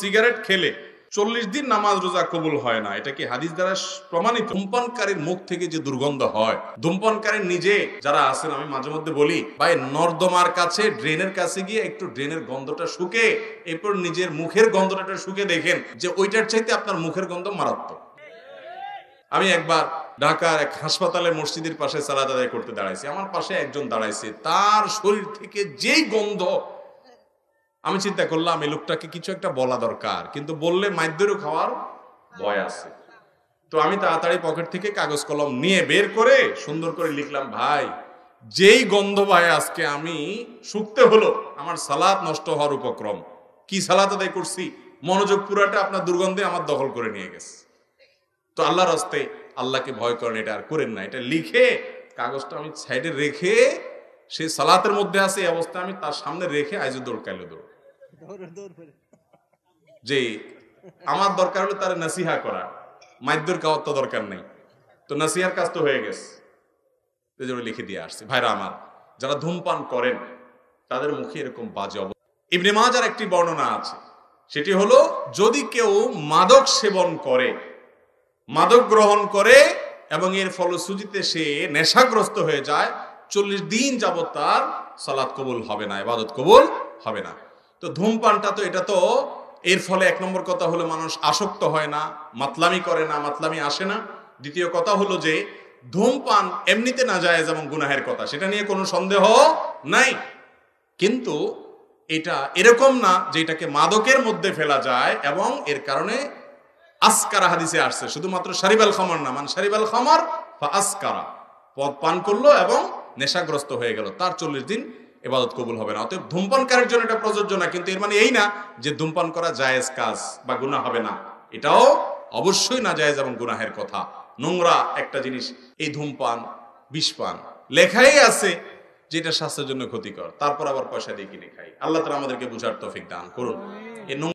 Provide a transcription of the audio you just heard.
Cigarette খেলে 40 দিন নামাজ রোজা কবুল হয় না, এটা কি হাদিস দ্বারা প্রমাণিত? ধূমপানকারীর মুখ থেকে যে দুর্গন্ধ হয়, ধূমপানকারী নিজে যারা আছেন, আমি মাঝে মধ্যে বলি ভাই, নর্দমার কাছে ড্রেনের কাছে গিয়ে একটু ড্রেনের গন্ধটা শুকে, এরপর নিজের মুখের গন্ধটা শুকে দেখেন যে ওইটার চাইতে আপনার মুখের গন্ধ মারাত্মক। আমি একবার ঢাকার এক হাসপাতালে মসজিদের পাশে সালাত আদায় করতে দাঁড়াইছি, আমার পাশে একজন দাঁড়াইছে, তার শরীর থেকে যেই গন্ধ, আমি চিন্তা করলাম এই লোকটাকে কিছু একটা বলা দরকার, কিন্তু বললে মাইদ্যরও খাওয়ার ভয় আছে। তো আমি তাড়াতাড়ি পকেট থেকে কাগজ কলম নিয়ে বের করে সুন্দর করে লিখলাম, ভাই যেই গন্ধ ভাই আজকে আমি শুকতে হলো, আমার সালাত নষ্ট হওয়ার উপক্রম। কি সালাত আদায় করছি, মনোযোগ পুরাটা আপনার দুর্গন্ধে আমার দখল করে নিয়ে গেছে। তো আল্লাহর রাস্তায় আল্লাহকে ভয় করেন, এটা আর করেন না। এটা লিখে কাগজটা আমি সাইডে রেখে, সে সালাতের মধ্যে আছে এই অবস্থায় আমি তার সামনে রেখে আইজো দৌড় কাইলো দৌড়, যে আমার দরকার হলো তার নাসিহা করা, মাইদ্যর খাওয়ার তো দরকার নেই। তো নাসিহার কাজ তো হয়ে গেছে, লিখে দিয়ে আসছে। ভাইরা আমার, যারা ধূমপান করেন তাদের মুখে এরকম বাজে অবস্থা। ইবনে মাজার একটি বর্ণনা আছে, সেটি হলো যদি কেউ মাদক সেবন করে, মাদক গ্রহণ করে এবং এর ফলশ্রুতিতে সে নেশাগ্রস্ত হয়ে যায়, 40 দিন যাবত তার সালাত কবুল হবে না, ইবাদত কবুল হবে না। তো ধূমপানটা তো, এটা তো এর ফলে এক নম্বর কথা হলো মানুষ আসক্ত হয় না, মাতলামি করে না, মাতলামি আসে না। দ্বিতীয় কথা হলো যে ধূমপান এমনিতে নাজায়েজ এবং গুনাহের কথা, সেটা নিয়ে কোনো সন্দেহ নাই, কিন্তু এটা এরকম না যে এটাকে মাদকের মধ্যে ফেলা যায় এবং এর কারণে আসকারা হাদিসে আসছে, শুধুমাত্র শারিবাল খামার না, মানে শারিবাল খামার বা আসকারা, পদ পান করলো এবং নেশাগ্রস্ত হয়ে গেল, তার 40 দিন ইবাদত কবুল হবে না। অতএব ধূমপানকারীর জন্য এটা প্রযোজ্য না, কিন্তু এর মানে এই না যে ধূমপান করা জায়েজ কাজ বা গুনাহ হবে না, এটাও অবশ্যই না জায়েজ এবং গুনাহের কথা। নোংরা একটা জিনিস এই ধূমপান, বিষপান, লেখাই আছে যে এটা স্বাস্থ্যের জন্য ক্ষতিকর, তারপর আবার পয়সা দিয়ে কিনে খাই। আল্লাহ তাআলা আমাদেরকে বুঝার তৌফিক দান করুন।